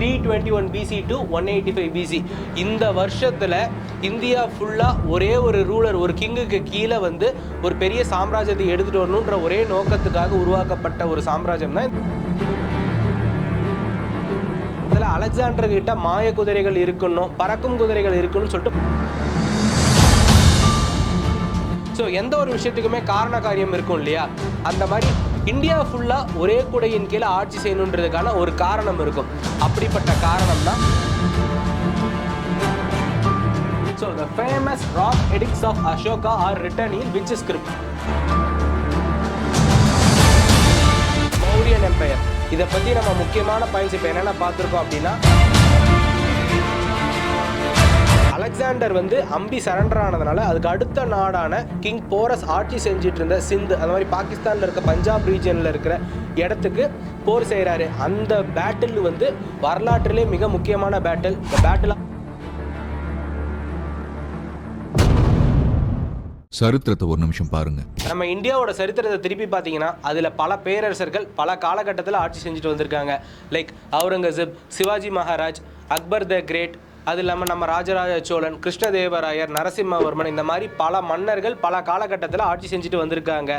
321 BC to 185 BC. இந்த வருஷத்துல India ஃபுல்லா ஒரே ஒரு ரூலர், ஒரு கிங்குக்கு கீழே வந்து ஒரு பெரிய சாம்ராஜ்யத்தை எடுத்துட்டு வரணுன்ற ஒரே நோக்கத்துக்காக உருவாக்கப்பட்ட ஒரு சாம்ராஜ்யம் தான். இதில் அலெக்சாண்டர் கிட்ட மாய குதிரைகள் இருக்கணும், பறக்கும் குதிரைகள் இருக்கணும்னு சொல்லிட்டு, ஸோ எந்த ஒரு விஷயத்துக்குமே காரண காரியம் இருக்கும் இல்லையா, அந்த மாதிரி இந்தியா ஃபுல்லாக ஒரே குடையின் கீழே ஆட்சி செய்யணுன்றதுக்கான ஒரு காரணம் இருக்கும். அப்படிப்பட்ட காரணம் தான் so the famous rock edicts of Ashoka are written in which script? Mauryan empire. இதை பற்றி நம்ம முக்கியமான பாயிண்ட்ஸ் இப்போ என்னென்ன பார்த்துருக்கோம் அப்படின்னா, அலெக்சாண்டர் வந்து அம்பி சரண்டர் ஆனதுனால அதுக்கு அடுத்த நாடான கிங் போரஸ் ஆட்சி செஞ்சுட்டு இருந்த சிந்து, அந்த மாதிரி பாகிஸ்தானில் இருக்க பஞ்சாப் ரீஜனில் இருக்கிற இடத்துக்கு போர் செய்கிறாரு. அந்த பேட்டில் வந்து வரலாற்றிலே மிக முக்கியமான பேட்டில். இந்த பேட்டில் சரித்திரத்தை ஒரு நிமிஷம் பாருங்க. நம்ம இந்தியாவோட சரித்திரத்தை திருப்பி பார்த்தீங்கன்னா அதில் பல பேரரசர்கள் பல காலகட்டத்தில் ஆட்சி செஞ்சுட்டு வந்திருக்காங்க. Like Aurangzeb, Shivaji Maharaj, Akbar the great, அது இல்லாமல் நம்ம ராஜராஜ சோழன், கிருஷ்ணதேவராயர், நரசிம்மவர்மன், இந்த மாதிரி பல மன்னர்கள் பல காலகட்டத்தில் ஆட்சி செஞ்சுட்டு வந்திருக்காங்க.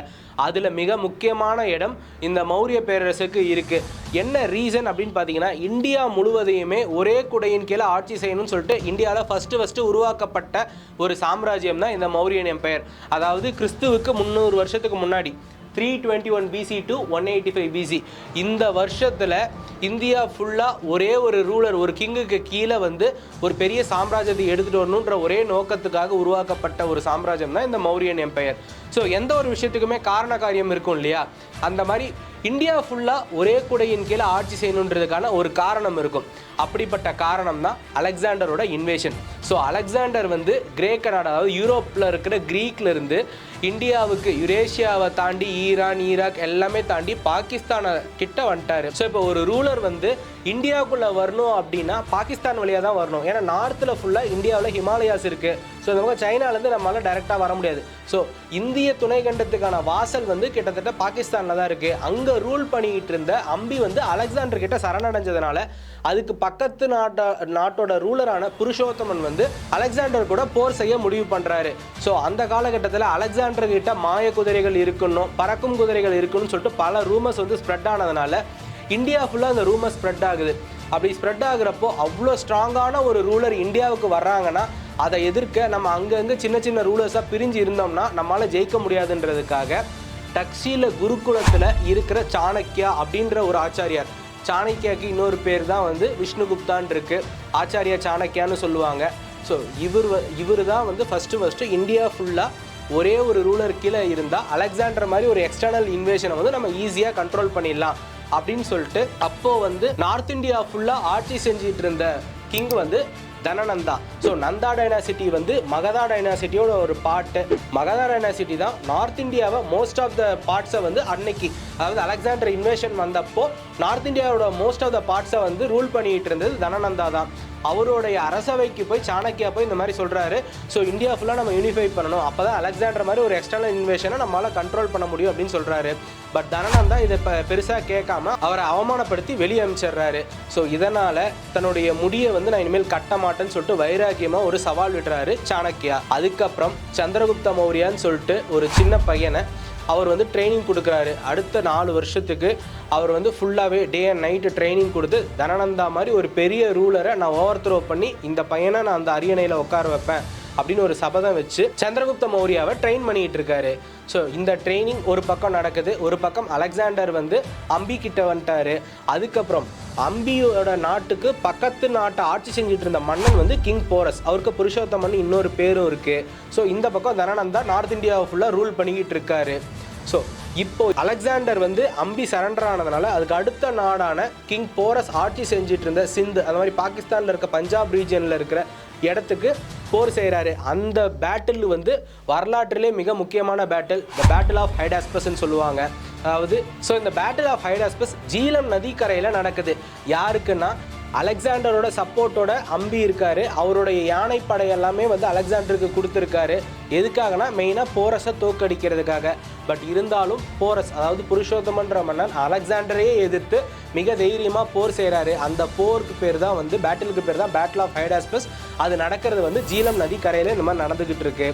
அதில் மிக முக்கியமான இடம் இந்த மௌரிய பேரரசுக்கு இருக்குது. என்ன ரீசன் அப்படின்னு பார்த்தீங்கன்னா, இந்தியா முழுவதையுமே ஒரே குடையின் கீழே ஆட்சி செய்யணும்னு சொல்லிட்டு இந்தியாவில் ஃபஸ்ட்டு உருவாக்கப்பட்ட ஒரு சாம்ராஜ்யம் தான் இந்த மௌரியன் எம்பையர். அதாவது கிறிஸ்துவுக்கு 300 வருஷத்துக்கு முன்னாடி 321 BC to 185 BC. இந்த வருஷத்தில் இந்தியா ஃபுல்லாக ஒரே ஒரு ரூலர், ஒரு கிங்குக்கு கீழே வந்து ஒரு பெரிய சாம்ராஜ்யத்தை எடுத்துகிட்டு வரணுன்ற ஒரே நோக்கத்துக்காக உருவாக்கப்பட்ட ஒரு சாம்ராஜ்யம் தான் இந்த மௌரியன் எம்பையர். ஸோ எந்த ஒரு விஷயத்துக்குமே காரண காரியம் இருக்கும் இல்லையா, அந்த மாதிரி இந்தியா ஃபுல்லாக ஒரே குடையின் கீழே ஆட்சி செய்யணுன்றதுக்கான ஒரு காரணம் இருக்கும். அப்படிப்பட்ட காரணம் தான் அலெக்சாண்டரோட இன்வேஷன். ஸோ அலெக்சாண்டர் வந்து கிரேக்க நாடு, அதாவது யூரோப்பில் இருக்கிற கிரீக்லேருந்து இந்தியாவுக்கு, யுரேஷியாவை தாண்டி ஈரான், ஈராக் எல்லாமே தாண்டி பாகிஸ்தானை கிட்ட வந்துட்டார். ஸோ இப்போ ஒரு ரூலர் வந்து இந்தியாவுக்குள்ளே வரணும் அப்படின்னா பாகிஸ்தான் வழியாக தான் வரணும். ஏன்னா நார்த்தில் ஃபுல்லாக இந்தியாவில் ஹிமாலயாஸ் இருக்குது. ஸோ இந்த பக்கம் சைனாலேருந்து நம்மளால் டைரெக்டாக வர முடியாது. ஸோ இந்திய துணைக்கண்டத்துக்கான வாசல் வந்து கிட்டத்தட்ட பாகிஸ்தானில் தான் இருக்குது. அங்கே ரூல் பண்ணிக்கிட்டு இருந்த அம்பி வந்து அலெக்சாண்டர் கிட்ட சரணடைஞ்சதுனால அதுக்கு பக்கத்து நாட்டோட ரூலரான புருஷோத்தமன் வந்து அலெக்சாண்டர் கூட போர் செய்ய முடிவு பண்ணுறாரு. ஸோ அந்த காலகட்டத்தில் அலெக்சாண்டர் கிட்ட மாய குதிரைகள் இருக்கணும், பறக்கும் குதிரைகள் இருக்கணும்னு சொல்லிட்டு பல ரூமர்ஸ் வந்து ஸ்ப்ரெட் ஆனதுனால இந்தியா ஃபுல்லாக அந்த ரூமர் ஸ்ப்ரெட் ஆகுது. அப்படி ஸ்ப்ரெட் ஆகுறப்போ அவ்வளோ ஸ்ட்ராங்கான ஒரு ரூலர் இந்தியாவுக்கு வர்றாங்கன்னா அதை எதிர்க்க நம்ம அங்கங்கே சின்ன சின்ன ரூலர்ஸாக பிரிஞ்சு இருந்தோம்னா நம்மளால் ஜெயிக்க முடியாதுன்றதுக்காக டக்ஷீல குருகுலத்தில் இருக்கிற சாணக்கியா அப்படின்ற ஒரு ஆச்சாரியார், சாணக்கியாவுக்கு இன்னொரு பேர் தான் வந்து விஷ்ணுகுப்தான் இருக்குது, ஆச்சாரியா சாணக்கியான்னு சொல்லுவாங்க. ஸோ இவர் தான் வந்து ஃபஸ்ட்டு இந்தியா ஃபுல்லாக ஒரே ஒரு ரூலர் கீழே இருந்தால் அலெக்சாண்டர் மாதிரி ஒரு எக்ஸ்டர்னல் இன்வேஷனை வந்து நம்ம ஈஸியாக கண்ட்ரோல் பண்ணிடலாம் அப்படின்னு சொல்லிட்டு அப்போது வந்து நார்த் இந்தியா ஃபுல்லாக ஆட்சி செஞ்சிட்டு இருந்த கிங் வந்து தனநந்தா. ஸோ நந்தா டைனாசிட்டி வந்து மகதா டைனாசிட்டியோட ஒரு பார்ட்டு. மகதா டைனாசிட்டி தான் நார்த் இந்தியாவை மோஸ்ட் ஆஃப் த பார்ட்ஸை வந்து அன்னைக்கு, அதாவது அலெக்சாண்டர் இன்வேஷன் வந்தப்போ நார்த் இந்தியாவோட மோஸ்ட் ஆஃப் த பார்ட்ஸை வந்து ரூல் பண்ணிகிட்டு இருந்தது தனநந்தா தான். அவருடைய அரசவைக்கு போய் சாணக்கியா போய் இந்த மாதிரி சொல்கிறாரு, ஸோ இந்தியா ஃபுல்லாக நம்ம யூனிஃபை பண்ணணும், அப்போ தான் அலெக்சாண்டர் மாதிரி ஒரு எக்ஸ்டர்னல் இன்வேஷனை நம்மளால் கண்ட்ரோல் பண்ண முடியும் அப்படின்னு சொல்கிறாரு. பட் தனநந்தா இதை பெருசாக கேட்காம அவரை அவமானப்படுத்தி வெளியே அனுப்பிச்சிடுறாரு. ஸோ இதனால் தன்னுடைய முடியை வந்து நான் இனிமேல் கட்ட மாட்டேன்னு சொல்லிட்டு வைராக்கியமாக ஒரு சவால் விடுறாரு சாணக்கியா. அதுக்கப்புறம் சந்திரகுப்த மௌரியான்னு சொல்லிட்டு ஒரு சின்ன பையனை அவர் வந்து ட்ரைனிங் கொடுக்குறாரு. அடுத்த 4 வருஷத்துக்கு அவர் வந்து ஃபுல்லாகவே டே அண்ட் நைட்டு ட்ரைனிங் கொடுத்து தனநந்தா மாதிரி ஒரு பெரிய ரூலரை நான் ஓவர் த்ரோ பண்ணி இந்த பையனை நான் அந்த அரியணையில் உட்கார வைப்பேன் அப்படின்னு ஒரு சபதம் வச்சு சந்திரகுப்த மௌரியாவை ட்ரெயின் பண்ணிகிட்டு இருக்காரு. ஸோ இந்த ட்ரைனிங் ஒரு பக்கம் நடக்குது, ஒரு பக்கம் அலெக்சாண்டர் வந்து அம்பி கிட்ட வந்துட்டார். அதுக்கப்புறம் அம்பியோட நாட்டுக்கு பக்கத்து நாட்டை ஆட்சி செஞ்சுட்டு இருந்த மன்னன் வந்து கிங் போரஸ், அவருக்கு புருஷோத்தமன் இன்னொரு பேரும் இருக்குது. ஸோ இந்த பக்கம் தனநந்தா நார்த் இந்தியாவை ஃபுல்லாக ரூல் பண்ணிக்கிட்டு இருக்காரு. ஸோ இப்போ அலெக்சாண்டர் வந்து அம்பி சரண்டர் ஆனதுனால அதுக்கு அடுத்த நாடான கிங் போரஸ் ஆட்சி செஞ்சுட்டு இருந்த சிந்து, அந்த மாதிரி பாகிஸ்தானில் இருக்க பஞ்சாப் ரீஜனில் இருக்கிற இடத்துக்கு போர் செய்கிறாரு. அந்த பேட்டில் வந்து வரலாற்றிலே மிக முக்கியமான பேட்டில், த பேட்டில் ஆஃப் ஹைடாஸ்பஸ்ன்னு சொல்லுவாங்க. அதாவது ஸோ இந்த பேட்டில் ஆஃப் ஹைடாஸ்பஸ் ஜீலம் நதிக்கரையில் நடக்குது. யாருக்குன்னா அலெக்சாண்டரோட சப்போர்ட்டோட அம்பி இருக்கார், அவருடைய யானைப்படை எல்லாமே வந்து அலெக்சாண்டருக்கு கொடுத்துருக்காரு. எதுக்காகனா மெயினாக போரஸை தோக்கடிக்கிறதுக்காக. பட் இருந்தாலும் போரஸ், அதாவது புருஷோத்தமன்ற மன்னன் அலெக்சாண்டரையே எதிர்த்து மிக தைரியமாக போர் செய்கிறாரு. அந்த போருக்கு பேர் தான் வந்து பேட்டிலுக்கு பேர் தான் பேட்டில் ஆஃப் ஹைடாஸ்பஸ். அது நடக்கிறது வந்து ஜீலம் நதி கரையில் இந்த மாதிரி நடந்துக்கிட்டு இருக்கு.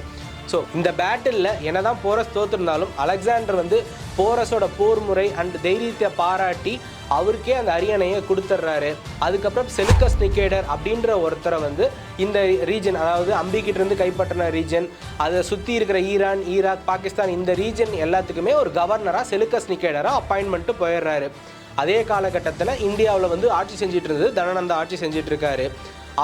ஸோ இந்த பேட்டிலில் என்ன தான் போரஸ் தோற்றுருந்தாலும் அலெக்சாண்டர் வந்து போரஸோட போர் முறை அண்ட் தைரியத்தை பாராட்டி அவருக்கே அந்த அரியணையை கொடுத்துட்றாரு. அதுக்கப்புறம் செலுக்கஸ் நிக்கேடர் அப்படின்ற ஒருத்தரை வந்து இந்த ரீஜன், அதாவது அம்பிக்கிட்டேருந்து கைப்பற்றின ரீஜன், அதை சுற்றி இருக்கிற ஈரான், ஈராக், பாகிஸ்தான் இந்த ரீஜன் எல்லாத்துக்குமே ஒரு கவர்னராக செலுக்கஸ் நிக்கேடராக அப்பாயின்மெண்ட்டு போயிடுறாரு. அதே காலகட்டத்தில் இந்தியாவில் வந்து ஆட்சி செஞ்சுட்டு இருந்தது தனநந்தா ஆட்சி செஞ்சுட்டு இருக்காரு.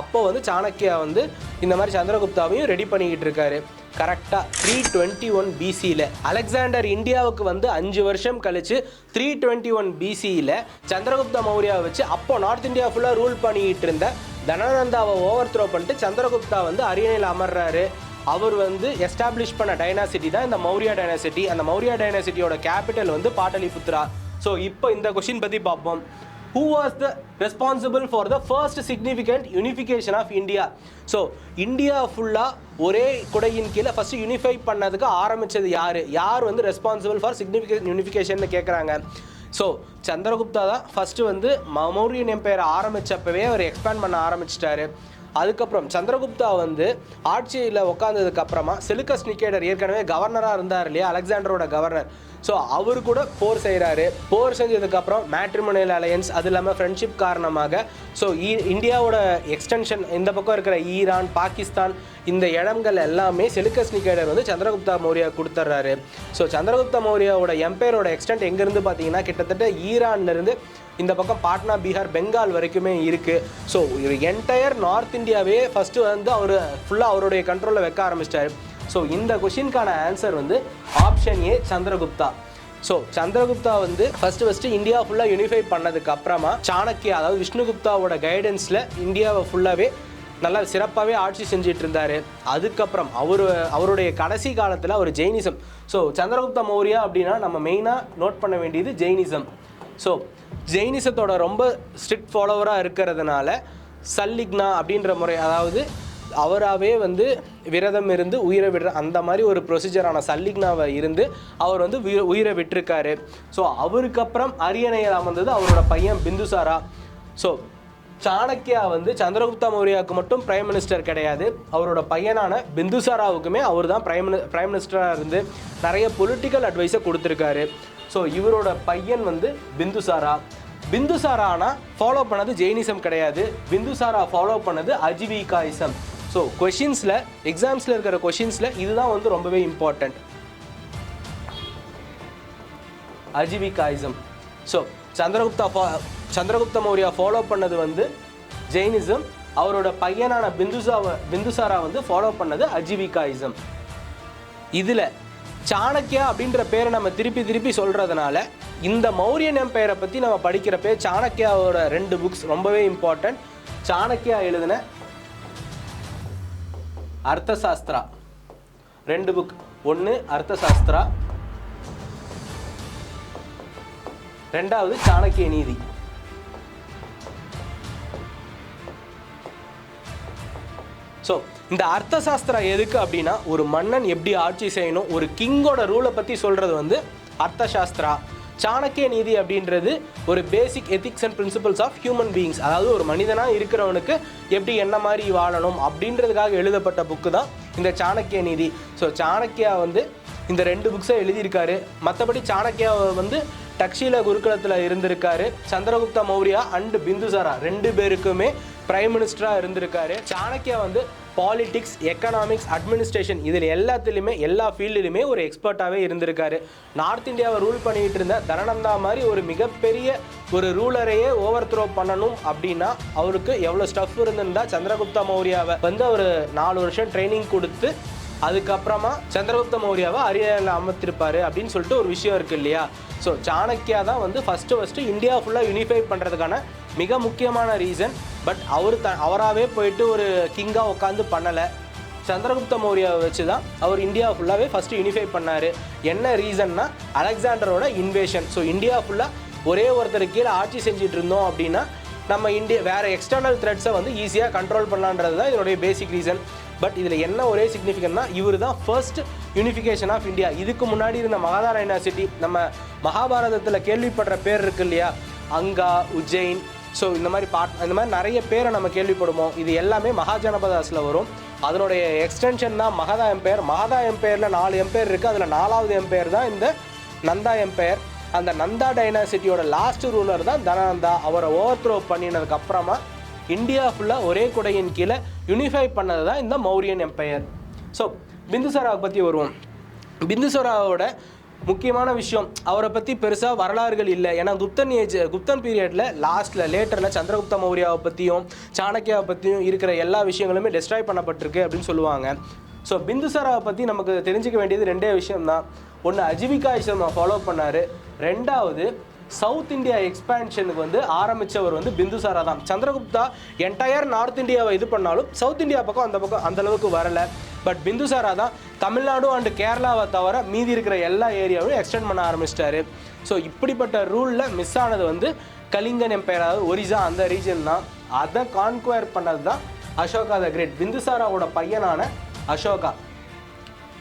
அப்போ வந்து சாணக்கியா வந்து இந்த மாதிரி சந்திரகுப்தாவையும் ரெடி பண்ணிக்கிட்டு இருக்காரு. கரெக்டாக 321 பிசியில் அலெக்சாண்டர் இந்தியாவுக்கு வந்து 5 வருஷம் கழிச்சு 321 பிசியில் சந்திரகுப்த மௌரியாவை வச்சு அப்போ நார்த் இந்தியா ஃபுல்லாக ரூல் பண்ணிக்கிட்டு இருந்த தனநந்தாவை ஓவர் த்ரோ பண்ணிட்டு சந்திரகுப்தா வந்து அரியணையில் அமர்றாரு. அவர் வந்து எஸ்டாப்ளிஷ் பண்ண டைனாசிட்டி தான் இந்த மௌரியா டைனாசிட்டி. அந்த மௌரியா டைனாசிட்டியோட கேபிட்டல் வந்து பாட்டலிபுத்ரா. ஸோ இப்போ இந்த கொஸ்டின் பற்றி பார்ப்போம். Who was the responsible for the first significant unification of India? So India ஃபுல்லாக ஒரே குடையின் கீழே ஃபஸ்ட்டு யூனிஃபை பண்ணதுக்கு ஆரம்பித்தது யார் வந்து ரெஸ்பான்சிபிள் ஃபார் சிக்னிஃபிகண்ட் யூனிஃபிகேஷன் கேட்குறாங்க. ஸோ சந்திரகுப்தா தான் ஃபஸ்ட்டு வந்து மௌரியன் எம்பையரை ஆரம்பித்தப்பவே அவர் எக்ஸ்பேண்ட் பண்ண ஆரம்பிச்சிட்டாரு. அதுக்கப்புறம் சந்திரகுப்தா வந்து ஆட்சியில் உட்காந்ததுக்கு அப்புறமா செலுக்கஸ் நிக்கேடர் ஏற்கனவே கவர்னராக இருந்தார் இல்லையா, அலெக்சாண்டரோட கவர்னர். ஸோ அவர் கூட போர் செய்கிறாரு. போர் செஞ்சதுக்கப்புறம் மேட்ரிமோனியல் அலையன்ஸ், அது இல்லாமல் ஃப்ரெண்ட்ஷிப் காரணமாக ஸோ இந்தியாவோட எக்ஸ்டென்ஷன் இந்த பக்கம் இருக்கிற ஈரான், பாகிஸ்தான் இந்த இடங்கள் எல்லாமே செலுக்கஸ் நிக்கேடர் வந்து சந்திரகுப்தா மௌரியா கொடுத்துட்றாரு. ஸோ சந்திரகுப்த மௌரியாவோட எம்பையரோட எக்ஸ்டென்ட் எங்கேருந்து பார்த்தீங்கன்னா கிட்டத்தட்ட ஈரான்லேருந்து இந்த பக்கம் பாட்னா, பீகார், பெங்கால் வரைக்குமே இருக்குது. ஸோ ஒரு என்டையர் நார்த் இந்தியாவே ஃபஸ்ட்டு வந்து அவர் ஃபுல்லாக அவருடைய கண்ட்ரோலில் வைக்க ஆரம்பிச்சிட்டாரு. ஸோ இந்த கொஷினுக்கான ஆன்சர் வந்து option A, Chandragupta. So Chandragupta வந்து ஃபஸ்ட்டு இந்தியா ஃபுல்லாக யூனிஃபை பண்ணதுக்கு அப்புறமா சாணக்கியா, அதாவது விஷ்ணுகுப்தாவோட கைடன்ஸில் இந்தியாவை ஃபுல்லாகவே நல்லா சிறப்பாகவே ஆட்சி செஞ்சிட்டு இருந்தார். அதுக்கப்புறம் அவருடைய கடைசி காலத்தில் ஒரு ஜெயினிசம். ஸோ சந்திரகுப்த மௌரியா அப்படின்னா நம்ம மெயினாக நோட் பண்ண வேண்டியது ஜெயினிசம். ஸோ ஜெயினிசத்தோட ரொம்ப ஸ்ட்ரிக்ட் ஃபாலோவராக இருக்கிறதுனால சல்லிக்னா அப்படின்ற முறை, அதாவது அவராகவே வந்து விரதம் இருந்து உயிரை விடுற அந்த மாதிரி ஒரு ப்ரொசீஜரான சல்லிக்னாவை இருந்து அவர் வந்து உயிரை விட்டிருக்காரு. ஸோ அவருக்கு அப்புறம் அரியணையில் அமர்ந்தது அவரோட பையன் பிந்துசாரா. ஸோ சாணக்கியா வந்து சந்திரகுப்த மௌரியாவுக்கு மட்டும் பிரைம் மினிஸ்டர் கிடையாது, அவரோட பையனான பிந்துசாராவுக்குமே அவர் தான் பிரைம் மினிஸ்டராக இருந்து நிறைய பொலிட்டிக்கல் அட்வைஸை கொடுத்துருக்காரு. ஸோ இவரோட பையன் வந்து பிந்துசாரா ஃபாலோ பண்ணது ஜெயினிசம் கிடையாது, பிந்துசாரா ஃபாலோ பண்ணது அஜிவிகாயிசம். ஸோ கொஷின்ஸில், எக்ஸாம்ஸில் இருக்கிற கொஷின்ஸில் இதுதான் வந்து ரொம்பவே இம்பார்ட்டண்ட், அஜிவிகாயிசம். ஸோ சந்திரகுப்த மௌரியா ஃபாலோ பண்ணது வந்து ஜெயினிசம், அவரோட பையனான பிந்துசாரா வந்து ஃபாலோ பண்ணது அஜிவிகாயிசம். இதில் சாணக்கியா அப்படின்ற பேரை நம்ம திருப்பி சொல்கிறதுனால இந்த மௌரியன் எம்பையரை பற்றி நம்ம படிக்கிறப்ப சாணக்கியாவோட 2 புக்ஸ் ரொம்பவே இம்பார்ட்டன்ட். சாணக்கியா எழுதின அர்த்தசாஸ்திரா 2 புக், ஒன்று அர்த்தசாஸ்திரா, 2வது சாணக்கிய நீதி. ஸோ இந்த அர்த்தசாஸ்திரா எதுக்கு அப்படின்னா ஒரு மன்னன் எப்படி ஆட்சி செய்யணும், ஒரு கிங்கோட ரூலை பற்றி சொல்கிறது வந்து அர்த்தசாஸ்திரா. சாணக்கிய நீதி அப்படின்றது ஒரு basic ethics and principles of human beings, அதாவது ஒரு மனிதனாக இருக்கிறவனுக்கு எப்படி என்ன மாதிரி வாழணும் அப்படின்றதுக்காக எழுதப்பட்ட புக்கு தான் இந்த சாணக்கிய நீதி. ஸோ சாணக்கியா வந்து இந்த 2 புக்ஸை எழுதியிருக்காரு. மற்றபடி சாணக்கியா வந்து டக்ஷீல குருகுலத்தில் இருந்திருக்காரு. சந்திரகுப்த மௌரியா அண்ட் பிந்துசாரா 2 பேருக்குமே பிரைம் மினிஸ்டராக இருந்திருக்காரு. சாணக்கியா வந்து பாலிடிக்ஸ், எக்கனாமிக்ஸ், அட்மினிஸ்ட்ரேஷன் இதில் எல்லாத்துலேயுமே எல்லா ஃபீல்டுலையுமே ஒரு எக்ஸ்பர்ட்டாகவே இருந்திருக்காரு. நார்த் இந்தியாவை ரூல் பண்ணிகிட்டு இருந்த தனநந்தா மாதிரி ஒரு மிகப்பெரிய ஒரு ரூலரையே ஓவர் த்ரோ பண்ணணும் அப்படின்னா அவருக்கு எவ்வளோ ஸ்டஃப் இருந்திருந்தால் சந்திரகுப்த மௌரியாவை வந்து ஒரு 4 வருஷம் ட்ரைனிங் கொடுத்து அதுக்கப்புறமா சந்திரகுப்த மௌரியாவை அரியணையில் அமர்த்திருப்பார் அப்படின்னு சொல்லிட்டு ஒரு விஷயம் இருக்குது இல்லையா. ஸோ சாணக்கியா தான் வந்து ஃபஸ்ட்டு இந்தியா ஃபுல்லாக யூனிஃபை பண்ணுறதுக்கான மிக முக்கியமான ரீசன். பட் அவராகவே போயிட்டு ஒரு கிங்காக உட்காந்து பண்ணலை, சந்திரகுப்த மௌரியாவை வச்சு தான் அவர் இந்தியா ஃபுல்லாகவே ஃபஸ்ட்டு யூனிஃபை பண்ணார். என்ன ரீசன்னா அலெக்சாண்டரோட இன்வேஷன். ஸோ இந்தியா ஃபுல்லாக ஒரே ஒருத்தருக்கு கீழே ஆட்சி செஞ்சுட்டு இருந்தோம் அப்படின்னா நம்ம வேறு எக்ஸ்டர்னல் த்ரெட்ஸை வந்து ஈஸியாக கண்ட்ரோல் பண்ணலான்றது தான் இதனுடைய பேசிக் ரீசன். பட் இதில் என்ன ஒரே சிக்னிஃபிகன்ட்னா இவர் தான் ஃபர்ஸ்ட் யூனிஃபிகேஷன் ஆஃப் இந்தியா. இதுக்கு முன்னாடி இருந்த மகாதா டைனாசிட்டி, நம்ம மகாபாரதத்தில் கேள்விப்படுற பேர் இருக்கு இல்லையா, அங்கா, உஜ்ஜைன், ஸோ இந்த மாதிரி நிறைய பேரை நம்ம கேள்விப்படுவோம். இது எல்லாமே மகாஜனபதாஸில் வரும். அதனுடைய எக்ஸ்டென்ஷன் தான் மகதா எம்பையர். மகதா எம்பையரில் 4 எம்பையர் இருக்குது. அதில் 4வது எம்பையர் தான் இந்த நந்தா எம்பையர். அந்த நந்தா டைனாசிட்டியோட லாஸ்ட் ரூலர் தான் தனநந்தா. அவரை ஓவர் த்ரோ பண்ணினதுக்கு அப்புறமா இந்தியா ஃபுல்லாக ஒரே குடையின் கீழே யூனிஃபை பண்ணது தான் இந்த மௌரியன் எம்பையர். ஸோ பிந்துசாராவை பற்றி வருவோம். பிந்துசாராவோட முக்கியமான விஷயம், அவரை பற்றி பெருசாக வரலாறுகள் இல்லை. ஏன்னா குப்தன் பீரியடில் லேட்டரில் சந்திரகுப்த மௌரியாவை பற்றியும் சாணக்கியாவை பற்றியும் இருக்கிற எல்லா விஷயங்களுமே டெஸ்ட்ராய் பண்ணப்பட்டிருக்கு அப்படின்னு சொல்லுவாங்க. ஸோ பிந்துசாராவை பற்றி நமக்கு தெரிஞ்சிக்க வேண்டியது 2 விஷயம்தான். ஒன்று, அஜீவிகாயிசம் ஃபாலோ பண்ணார். 2வது, சவுத் இந்தியா எக்ஸ்பேன்ஷனுக்கு ஆரம்பித்தவர் பிந்துசாரா தான். சந்திரகுப்தா என்டையர் நார்த் இந்தியாவை இது பண்ணாலும் சவுத் இந்தியா பக்கம் அந்த அளவுக்கு வரலை. பட் பிந்துசாரா தான் தமிழ்நாடு அண்டு கேரளாவை தவிர மீதி இருக்கிற எல்லா ஏரியாவையும் எக்ஸ்டெண்ட் பண்ண ஆரம்பிச்சிட்டாரு. ஸோ இப்படிப்பட்ட ரூலில் மிஸ் ஆனது கலிங்கன் எம்பையர், அதாவது ஒரிசா அந்த ரீஜன் தான். அதை கான்குவயர் பண்ணது தான் அசோகா த கிரேட், பிந்துசாராவோட பையனான அசோகா.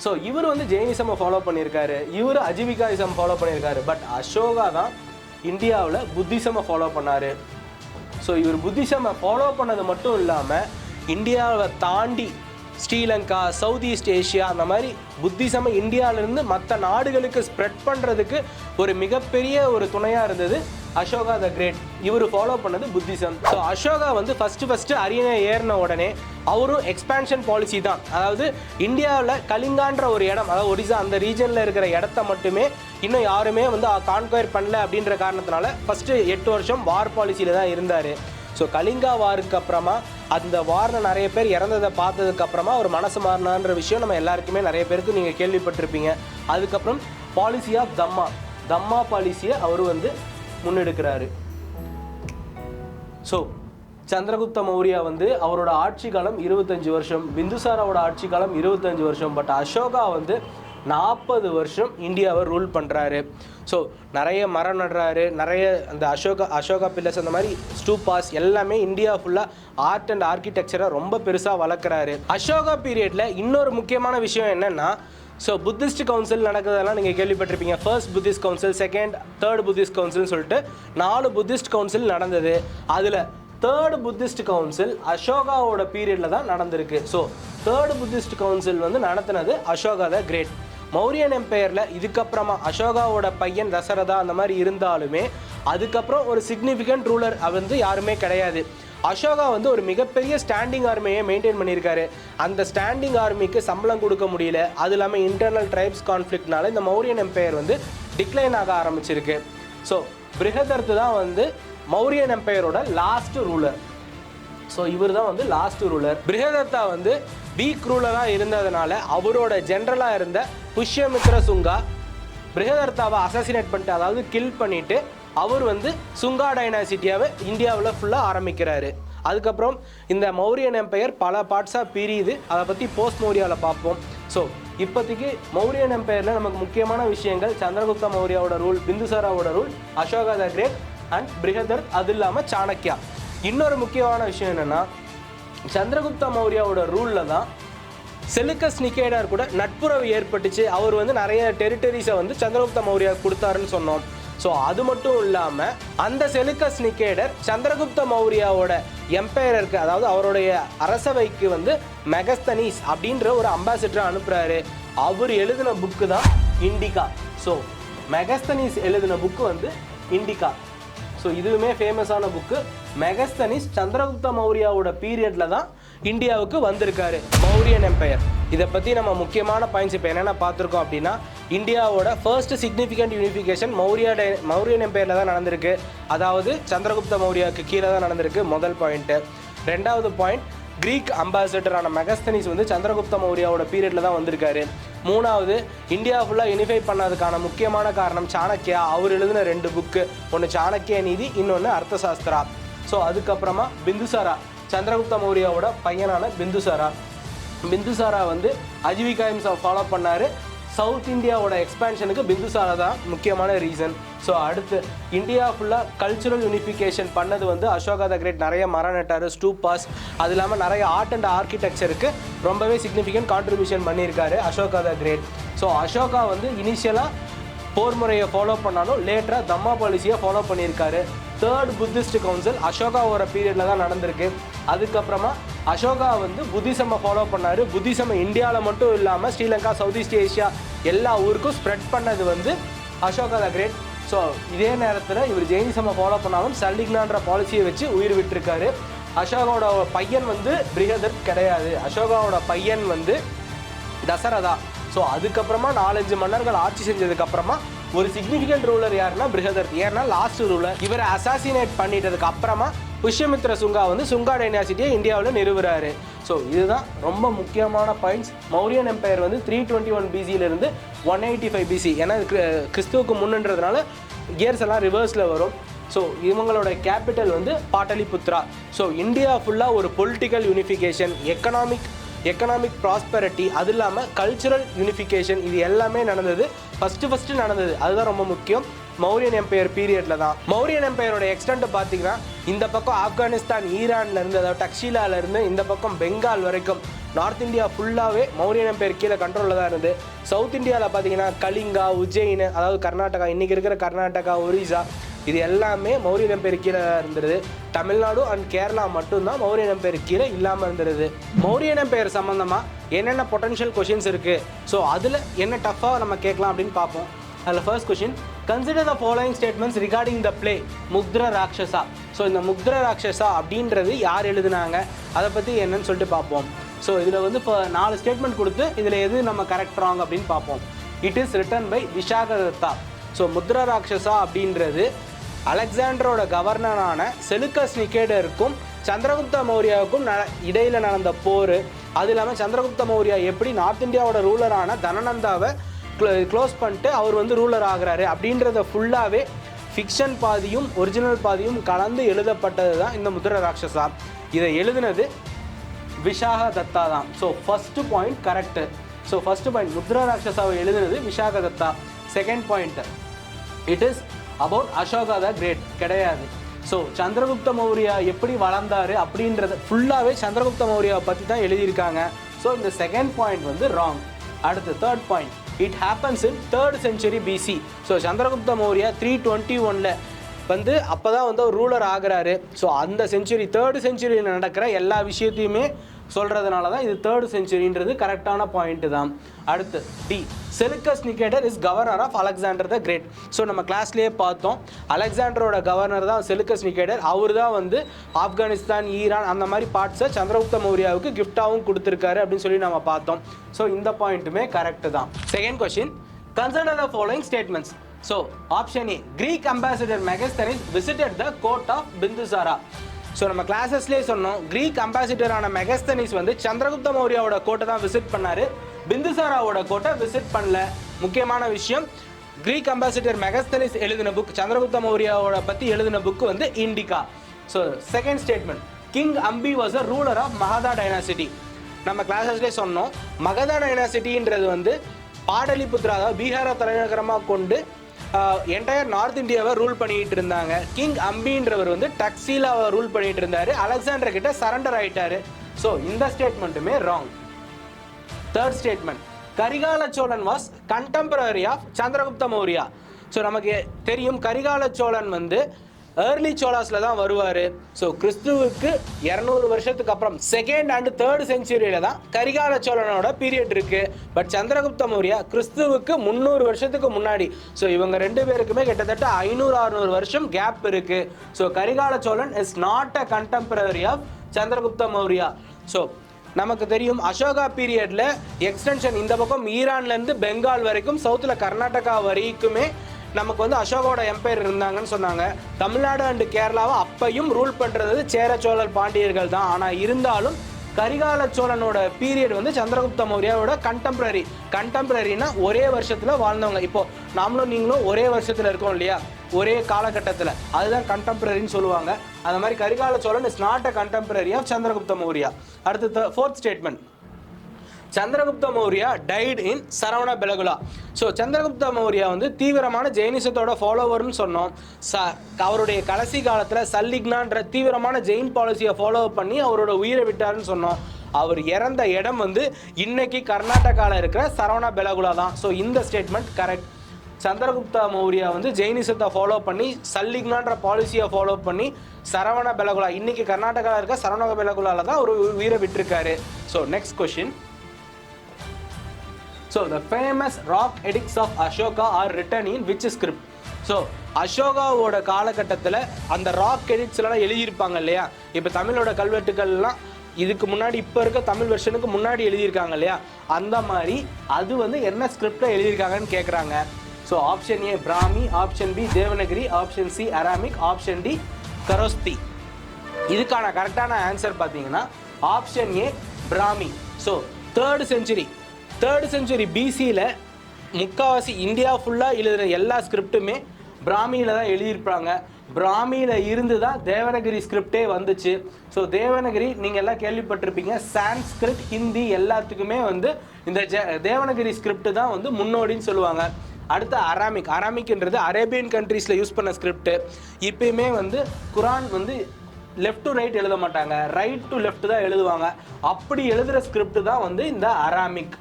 ஸோ இவர் ஜெயினிசமை ஃபாலோ பண்ணியிருக்காரு, இவர் அஜீவிகாயிசம் ஃபாலோ பண்ணியிருக்காரு. பட் அசோகா தான் இந்தியாவில் புத்திசமை ஃபாலோ பண்ணார். ஸோ இவர் புத்திசமை ஃபாலோ பண்ணது மட்டும் இல்லாமல் இந்தியாவை தாண்டி ஸ்ரீலங்கா, சவுத் ஈஸ்ட் ஏஷியா அந்த மாதிரி புத்திசமை இந்தியாவிலேருந்து மற்ற நாடுகளுக்கு ஸ்ப்ரெட் பண்ணுறதுக்கு ஒரு மிகப்பெரிய ஒரு துணையாக இருந்தது அசோகா த கிரேட். இவர் ஃபாலோ பண்ணது புத்திசம். ஸோ அசோகா ஃபஸ்ட்டு அரியணை ஏறின உடனே அவரும் எக்ஸ்பேன்ஷன் பாலிசி தான். அதாவது இந்தியாவில் கலிங்கான்ற ஒரு இடம், அதாவது ஒரிசா அந்த ரீஜனில் இருக்கிற இடத்த மட்டுமே இன்னும் யாருமே கான்குயர் பண்ணல அப்படின்ற காரணத்தினால ஃபஸ்ட்டு 8 வருஷம் வார் பாலிசியில் தான் இருந்தார். ஸோ கலிங்கா வாருக்கு அப்புறமா அந்த வாரில் நிறைய பேர் இறந்ததை பார்த்ததுக்கப்புறமா ஒரு மனசு மாறினான்ற விஷயம் நம்ம எல்லாருக்குமே நிறைய பேருக்கு நீங்கள் கேள்விப்பட்டிருப்பீங்க. அதுக்கப்புறம் பாலிசி ஆஃப் தம்மா பாலிசியை அவர் முன்னெடுக்கிறாரு. ஸோ சந்திரகுப்த மௌரியா அவரோட ஆட்சி காலம் 25 வருஷம், பிந்துசாராவோட ஆட்சி காலம் 25 வருஷம். பட் அசோகா 40 வருஷம் இந்தியாவை ரூல் பண்ணுறாரு. ஸோ நிறைய மரம் நடுறாரு, நிறைய அந்த அசோகா பில்லர்ஸ் அந்த மாதிரி ஸ்டூபாஸ் எல்லாமே இந்தியா ஃபுல்லாக ஆர்ட் அண்ட் ஆர்கிடெக்சரை ரொம்ப பெருசாக வளர்க்குறாரு. அசோகா பீரியடில் இன்னொரு முக்கியமான விஷயம் என்னென்னா, ஸோ புத்திஸ்ட் கவுன்சில் நடக்கிறதெல்லாம் நீங்கள் கேள்விப்பட்டிருப்பீங்க. First Buddhist council, second, third Buddhist கவுன்சில்னு சொல்லிட்டு 4 புத்திஸ்ட் கவுன்சில் நடந்தது. அதில் தேர்ட் புத்திஸ்ட் கவுன்சில் அசோகாவோட பீரியடில் தான் நடந்திருக்கு. ஸோ தேர்ட் புத்திஸ்ட் கவுன்சில் நடத்தினது அசோகா த கிரேட். மௌரியன் எம்பையரில் இதுக்கப்புறமா அசோகாவோட பையன் தசரதா அந்த மாதிரி இருந்தாலுமே அதுக்கப்புறம் ஒரு சிக்னிஃபிகண்ட் ரூலர் யாருமே கிடையாது. அசோகா ஒரு மிகப்பெரிய ஸ்டாண்டிங் ஆர்மியை மெயின்டைன் பண்ணியிருக்காரு. அந்த ஸ்டாண்டிங் ஆர்மிக்கு சம்பளம் கொடுக்க முடியல. அது இல்லாமல் இன்டர்னல் ட்ரைப்ஸ் கான்ஃப்ளிக்ட்னால இந்த மௌரியன் எம்பையர் டிக்ளைன் ஆக ஆரம்பிச்சிருக்கு. ஸோ பிருஹதர்த்து தான் மௌரியன் எம்பையரோட லாஸ்ட் ரூலர். ஸோ இவர் தான் லாஸ்ட் ரூலர். பிருஹதர்த்தா வீக் ரூலராக இருந்ததுனால அவரோட ஜென்ரலாக இருந்த புஷ்யமித்ர சுங்கா பிருஹதர்த்தாவை அசாசினேட் பண்ணிட்டு, அதாவது கில் பண்ணிவிட்டு அவர் சுங்கா டைனாசிட்டியாவை இந்தியாவில் ஃபுல்லாக ஆரம்பிக்கிறாரு. அதுக்கப்புறம் இந்த மௌரியன் எம்பையர் பல பார்ட்ஸாக பிரியுது. அதை பற்றி போஸ்ட் மௌரியாவில் பார்ப்போம். ஸோ இப்போதைக்கு மௌரியன் எம்பையரில் நமக்கு முக்கியமான விஷயங்கள் சந்திரகுப்த மௌரியாவோட ரூல், பிந்துசாராவோட rule, Ashoka the Great and Brihadratha, அது இல்லாமல் சாணக்கியா. இன்னொரு முக்கியமான விஷயம் என்னென்னா, சந்திரகுப்த மௌரியாவோட ரூலில் தான் செலுக்கஸ் நிகேடர் கூட நட்புறவு ஏற்பட்டுச்சு. அவர் நிறைய டெரிட்டரிஸை சந்திரகுப்த மௌரியா கொடுத்தாருன்னு சொன்னோம். ஸோ அது மட்டும் இல்லாமல் அந்த செலுக்கஸ் நிகேடர் சந்திரகுப்த மௌரியாவோட எம்பையருக்கு, அதாவது அவருடைய அரசவைக்கு மெகஸ்தனீஸ் அப்படின்ற ஒரு அம்பாசிடரை அனுப்புகிறாரு. அவர் எழுதின புக்கு தான் இண்டிகா. ஸோ மெகஸ்தனீஸ் எழுதின புக்கு இண்டிகா. ஸோ இதுவுமே ஃபேமஸான புக்கு. மெகஸ்தனீஸ் சந்திரகுப்த மௌரியாவோட பீரியடில் தான் இந்தியாவுக்கு வந்திருக்காரு மௌரியன் எம்பையர். இதை பற்றி நம்ம முக்கியமான பாயிண்ட்ஸ் இப்போ என்னென்ன பார்த்துருக்கோம் அப்படின்னா, இந்தியாவோட ஃபர்ஸ்ட் சிக்னிஃபிகண்ட் யூனிஃபிகேஷன் மௌரியன் எம்பையரில் தான் நடந்திருக்கு. அதாவது சந்திரகுப்த மௌரியாவுக்கு கீழே தான் நடந்திருக்கு, முதல் பாயிண்ட்டு. 2வது பாயிண்ட், கிரீக் அம்பாசிடரான மெகஸ்தனீஸ் சந்திரகுப்த மௌரியாவோட பீரியடில் தான் வந்திருக்காரு. 3வது, இந்தியா ஃபுல்லாக யூனிஃபை பண்ணதுக்கான முக்கியமான காரணம் சாணக்கியா. அவர் எழுதின 2 புக்கு, ஒன்று சாணக்கிய நீதி, இன்னொன்று அர்த்தசாஸ்திரா. ஸோ அதுக்கப்புறமா பிந்துசாரா, சந்திரகுப்த மௌரியாவோட பையனான பிந்துசாரா அஜீவிகாயிசம் ஃபாலோ பண்ணார். சவுத் இந்தியாவோட எக்ஸ்பேன்ஷனுக்கு பிந்துசாரா தான் முக்கியமான ரீசன். ஸோ அடுத்து இந்தியா ஃபுல்லாக கல்ச்சுரல் யூனிஃபிகேஷன் பண்ணது அசோகா த கிரேட். நிறைய மரம் நட்டார், ஸ்டூபாஸ், அது இல்லாமல் நிறைய ஆர்ட் அண்ட் ஆர்கிடெக்சருக்கு ரொம்பவே சிக்னிஃபிகண்ட் கான்ட்ரிபியூஷன் பண்ணியிருக்காரு Ashoka the great. So Ashoka இனிஷியலாக போர் முறையை ஃபாலோ பண்ணாலும் லேட்டராக தம்மா பாலிசியை ஃபாலோ பண்ணியிருக்காரு. தேர்ட் புத்திஸ்ட் கவுன்சில் அசோகாவோட பீரியடில் தான் நடந்திருக்கு. அதுக்கப்புறமா அசோகா வந்து புத்திசமை ஃபாலோ பண்ணார். புத்திசமை இந்தியாவில் மட்டும் இல்லாமல் ஸ்ரீலங்கா, சவுத் ஈஸ்ட் ஏஷியா எல்லா ஊருக்கும் ஸ்ப்ரெட் பண்ணது வந்து அசோகா த கிரேட். ஸோ இதே நேரத்தில் இவர் ஜெயினிசமை ஃபாலோ பண்ணாலும் சல்லிக்னான்ற பாலிசியை வச்சு உயிர் விட்டுருக்காரு. அசோகாவோட பையன் வந்து பிருஹதர் கிடையாது, அசோகாவோட பையன் வந்து தசரதா. ஸோ அதுக்கப்புறமா 4-5 மன்னர்கள் ஆட்சி செஞ்சதுக்கப்புறமா ஒரு சிக்னிஃபிகண்ட் ரூலர் யாருன்னா பிருஹதர். ஏன்னா லாஸ்ட் ரூலர். இவரை அசாசினேட் பண்ணிட்டதுக்கு அப்புறமா புஷ்யமித்ர சுங்கா வந்து சுங்கா டைனாசிட்டியை இந்தியாவில் நிறுவுறாரு. ஸோ இதுதான் ரொம்ப முக்கியமான பாயிண்ட்ஸ். மௌரியன் எம்பையர் வந்து 321 பிசியிலிருந்து 185 பிசி, ஏன்னா கிறிஸ்துவுக்கு முன்னுன்றதுனால இயர்ஸ் எல்லாம் ரிவர்ஸில் வரும். ஸோ இவங்களோட கேபிட்டல் வந்து பாட்டலிபுத்ரா. ஸோ இந்தியா ஃபுல்லாக ஒரு பொலிட்டிக்கல் யூனிஃபிகேஷன், எக்கனாமிக் ப்ராஸ்பெரிட்டி, அது இல்லாமல் கல்ச்சுரல் யூனிஃபிகேஷன், இது எல்லாமே நடந்தது. ஃபஸ்ட்டு நடந்தது, அதுதான் ரொம்ப முக்கியம், மௌரியன் எம்பையர் பீரியடில் தான். மௌரியன் எம்பையரோட எக்ஸ்டென்ட் பார்த்தீங்கன்னா இந்த பக்கம் ஆப்கானிஸ்தான், ஈரான்லேருந்து, அதாவது டக்ஷீலாலேருந்து இந்த பக்கம் பெங்கால் வரைக்கும் நார்த் இந்தியா ஃபுல்லாகவே மௌரியன் எம்பையர் கீழே கண்ட்ரோலில் தான் இருந்தது. சவுத் இந்தியாவில் பார்த்தீங்கன்னா கலிங்கா, உஜ்ஜைன், அதாவது கர்நாடகா, இன்றைக்கி இருக்கிற கர்நாடகா, ஒரிசா, இது எல்லாமே மௌரியன் எம்பையர் கீழே இருந்துருது. தமிழ்நாடு அண்ட் கேரளா மட்டும்தான் மௌரியன் எம்பையர் கீழே இல்லாமல் இருந்துருது. மௌரியன் எம்பையர் சம்மந்தமாக என்னென்ன பொட்டன்ஷியல் கொஷின்ஸ் இருக்குது, ஸோ அதில் என்ன டஃப்பாக நம்ம கேட்கலாம் அப்படின்னு பார்ப்போம். அதில் first question, consider the following statements regarding the play Mudra Rakshasa. So இந்த முக்த்ர ராட்சசா அப்படின்றது யார் எழுதுனாங்க, அதை பற்றி என்னன்னு சொல்லிட்டு பார்ப்போம். ஸோ இதில் வந்து இப்போ 4 ஸ்டேட்மெண்ட் கொடுத்து இதில் எது நம்ம கரெக்ட் ராங் அப்படின்னு பார்ப்போம். It is written by Vishakhadatta. So Mudra Rakshasa அப்படின்றது அலெக்சாண்டரோட கவர்னரான செலுக்கஸ் நிகேடருக்கும் சந்திரகுப்த மௌரியாவுக்கும் இடையில் நடந்த போர். அது இல்லாமல் சந்திரகுப்த மௌரியா எப்படி நார்த் இந்தியாவோட ரூலரான தனநந்தாவை க்ளோஸ் பண்ணிட்டு அவர் வந்து ரூலர் ஆகிறாரு அப்படின்றத ஃபுல்லாகவே ஃபிக்ஷன் பாதியும் ஒரிஜினல் பாதியும் கலந்து எழுதப்பட்டது தான் இந்த முத்ர ராட்சசா. இதை எழுதுனது விஷாகதத்தா தான். So first point correct. So first point Mudra ராட்சசாவை எழுதுனது Vishakhadatta. Second point, it is about Ashoka the Great கிடையாது. ஸோ சந்திரகுப்த மௌரியா எப்படி வளர்ந்தாரு அப்படின்றத ஃபுல்லாகவே சந்திரகுப்த மௌரியாவை பற்றி தான் எழுதியிருக்காங்க. ஸோ இந்த செகண்ட் பாயிண்ட் வந்து ராங். அடுத்து third point, it happens in 3rd century BC. So Chandragupta Maurya 321 வந்து அப்போ தான் வந்து ஒரு ரூலர் ஆகிறாரு. ஸோ அந்த செஞ்சுரி 3rd century நடக்கிற எல்லா விஷயத்தையுமே சொல்கிறதுனால தான் இது 3rd centuryன்றது கரெக்டான பாயிண்ட்டு தான். அடுத்து D, Seleucus Nicator is governor of Alexander the great. So நம்ம கிளாஸ்லேயே பார்த்தோம், அலெக்சாண்டரோட கவர்னர் தான் செலுக்கஸ் நிகேடர். அவர் தான் வந்து ஆப்கானிஸ்தான், ஈரான் அந்த மாதிரி பார்ட்ஸை சந்திரகுப்த மௌரியாவுக்கு கிஃப்டாகவும் கொடுத்துருக்காரு அப்படின்னு சொல்லி நம்ம பார்த்தோம். ஸோ இந்த பாயிண்ட்டுமே கரெக்டு தான். Second question, consider the following statements. So option A, Greek ambassador Megasthenes visited the court of Bindusara. So நம்ம கிளாஸஸ்லேயே சொன்னோம், கிரீக் அம்பாசிடரான மெகஸ்தனிஸ் வந்து சந்திரகுப்த மௌரியாவோட கோர்ட்டை தான் விசிட் பண்ணார், பிந்துசாராவோட கோர்ட்டை விசிட் பண்ணல. முக்கியமான விஷயம், கிரீக் அம்பாசிடர் மெகஸ்தனிஸ் எழுதின புக், சந்திரகுப்த மௌரியாவோட பற்றி எழுதின புக் வந்து Indica. So second statement, king Ambhi was a ruler of Magadha dynasty. நம்ம கிளாஸஸ்லேயே சொன்னோம், மகதா டைனாசிட்டின்றது வந்து பாடலிபுத்ரா, அதாவது பீகாரை தலைநகரமாக கொண்டு என்டையர் நார்த் இந்தியாவை ரூல் பண்ணிட்டு இருந்தாங்க. கிங் அம்பின்றவர் வந்து டக்ஸீலாவை ரூல் பண்ணிட்டு இருந்தாரு, அலெக்சாண்டர் கிட்ட சரண்டர் ஆயிட்டாரு. ஸோ இந்த ஸ்டேட்மெண்ட்டுமே wrong. Third statement, Karikala Chola was contemporary of Chandragupta Maurya. So நமக்கு தெரியும், கரிகால சோழன் வந்து ஏர்லி சோலாஸில் தான் வருவார். ஸோ கிறிஸ்துவுக்கு 200 வருஷத்துக்கு அப்புறம் 2nd and 3rd centuryல தான் கரிகால சோழனோட பீரியட் இருக்குது. பட் சந்திரகுப்த மௌரியா கிறிஸ்துவுக்கு 300 வருஷத்துக்கு முன்னாடி. ஸோ இவங்க 2 பேருக்குமே கிட்டத்தட்ட 500-600 வருஷம் கேப் இருக்குது. So Karikala Cholan is not a contemporary of Chandragupta Maurya. So நமக்கு தெரியும், அசோகா பீரியடில் எக்ஸ்டென்ஷன் இந்த பக்கம் ஈரான்லேருந்து பெங்கால் வரைக்கும், சவுத்தில் கர்நாடகா வரைக்குமே நமக்கு வந்து அசோகாவோட எம்பையர் இருந்தாங்கன்னு சொன்னாங்க. தமிழ்நாடு அண்டு கேரளாவை அப்பையும் ரூல் பண்ணுறது சேர சோழர் பாண்டியர்கள் தான். ஆனால் இருந்தாலும் கரிகால சோழனோட பீரியட் வந்து சந்திரகுப்த மௌரியாவோட கண்டெம்பரரினா ஒரே வருஷத்தில் வாழ்ந்தவங்க. இப்போது நாமளும் நீங்களும் ஒரே வருஷத்தில் இருக்கோம் இல்லையா, ஒரே காலகட்டத்தில், அதுதான் கண்டெம்பரரின்னு சொல்லுவாங்க. அந்த மாதிரி Karikala Cholan is not a contemporary of Chandragupta Maurya. அடுத்து fourth statement, Chandragupta Maurya died in Shravana Belagola. So Chandragupta Maurya வந்து தீவிரமான ஜெயினிசத்தோட ஃபாலோவர்னு சொன்னோம். அவருடைய கடைசி காலத்தில் சல்லிக்னான்ற தீவிரமான ஜெயின் பாலிசியை ஃபாலோ பண்ணி அவரோட உயிரை விட்டாருன்னு சொன்னோம். அவர் இறந்த இடம் வந்து இன்னைக்கு கர்நாடகாவில் இருக்கிற சரவண பெலகுலா தான். ஸோ இந்த ஸ்டேட்மெண்ட் கரெக்ட். சந்திரகுப்தா மௌரியா வந்து ஜெயினிசத்தை ஃபாலோ பண்ணி சல்லிக்னான்ற பாலிசியை ஃபாலோ பண்ணி சரவண பெலகுலா, இன்னைக்கு கர்நாடகாவில் இருக்க சரவண பெலகுலால தான் ஒரு உயிரை விட்டுருக்காரு. So next question. So the famous rock edicts of Ashoka are written in which script? So அசோகாவோட காலகட்டத்தில் அந்த ராக் எடிக்ட்ஸ்லாம் எழுதியிருப்பாங்க இல்லையா, இப்போ தமிழோட கல்வெட்டுகள்லாம் இதுக்கு முன்னாடி இப்போ இருக்க தமிழ் வெர்ஷனுக்கு முன்னாடி எழுதியிருக்காங்க இல்லையா, அந்த மாதிரி அது வந்து என்ன ஸ்கிரிப்டில் எழுதியிருக்காங்கன்னு கேட்குறாங்க. So option A Brahmi, option B Devanagari, option C Aramaic, option D Kharosthi. இதுக்கான கரெக்டான ஆன்சர் பார்த்தீங்கன்னா option A Brahmi. So third century பிசியில் முக்கால்வாசி இந்தியா ஃபுல்லாக எழுதுகிற எல்லா ஸ்கிரிப்டுமே பிராமியில் தான் எழுதியிருப்பாங்க. பிராமியில் இருந்து தான் தேவனகிரி ஸ்கிரிப்டே வந்துச்சு. ஸோ தேவனகிரி நீங்கள் எல்லாம் கேள்விப்பட்டிருப்பீங்க, சான்ஸ்கிரிட், ஹிந்தி எல்லாத்துக்குமே வந்து இந்த தேவனகிரி ஸ்கிரிப்ட் தான் வந்து முன்னோடின்னு சொல்லுவாங்க. அடுத்து அராமிக்ன்றது அரேபியன் கண்ட்ரீஸில் யூஸ் பண்ண ஸ்கிரிப்ட். இப்பயுமே வந்து குரான் வந்து லெஃப்ட் டு ரைட் எழுத மாட்டாங்க, ரைட் டு லெஃப்ட் தான் எழுதுவாங்க. அப்படி எழுதுகிற ஸ்கிரிப்ட் தான் வந்து இந்த அராமிக்.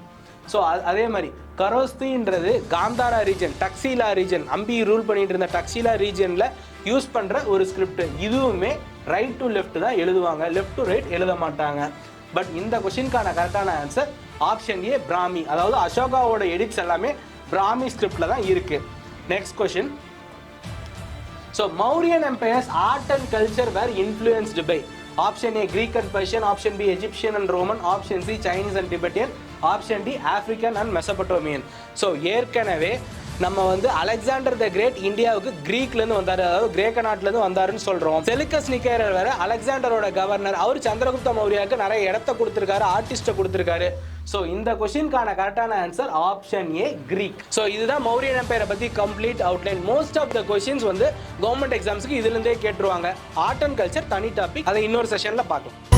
ஸோ அதே மாதிரி கரோஸ்தின்றது காந்தாரா ரீஜன், டக்ஸீலா ரீஜன், அம்பி ரூல் பண்ணிட்டு இருந்த டக்ஸீலா ரீஜனில் யூஸ் பண்ணுற ஒரு ஸ்கிரிப்ட். இதுவுமே ரைட் டு லெஃப்ட் தான் எழுதுவாங்க, லெஃப்ட் டு ரைட் எழுத மாட்டாங்க. பட் இந்த கொஸ்டினுக்கான கரெக்டான ஆன்சர் ஆப்ஷன் ஏ பிராமி. அதாவது அசோகாவோட எடிக்ட்ஸ் எல்லாமே பிராமி ஸ்கிரிப்டில் தான் இருக்குது. Next question. So Mauryan empire's art and culture were influenced by? Option A Greek and Persian, option B Egyptian and Roman, option C Chinese and Tibetan, option D African and Mesopotamian. So ஏற்கனவே நம்ம வந்து Alexander the great இந்தியாவுக்கு கிரீக்லேருந்து வந்தார், அதாவது கிரேக்க நாட்டிலேருந்து வந்தாருன்னு சொல்கிறோம். செலிகஸ் நிக்கேரர் வேற அலெக்சாண்டரோட கவர்னர், அவர் சந்திரகுப்த மௌரியாவுக்கு நிறைய இடத்த கொடுத்துருக்காரு, ஆர்டிஸ்ட்டை கொடுத்துருக்காரு. ஸோ இந்த கொஸ்டினுக்கான கரெக்டான answer option A Greek. So இதுதான் மௌரியன் எம்பையரை பற்றி complete outline. Most of the questions வந்து கவர்மெண்ட் எக்ஸாம்ஸுக்கு இதுலேருந்தே கேட்டுருவாங்க. ஆர்ட் அண்ட் கல்ச்சர் தனி டாபிக், அதை இன்னொரு செஷனில் பார்க்கலாம்.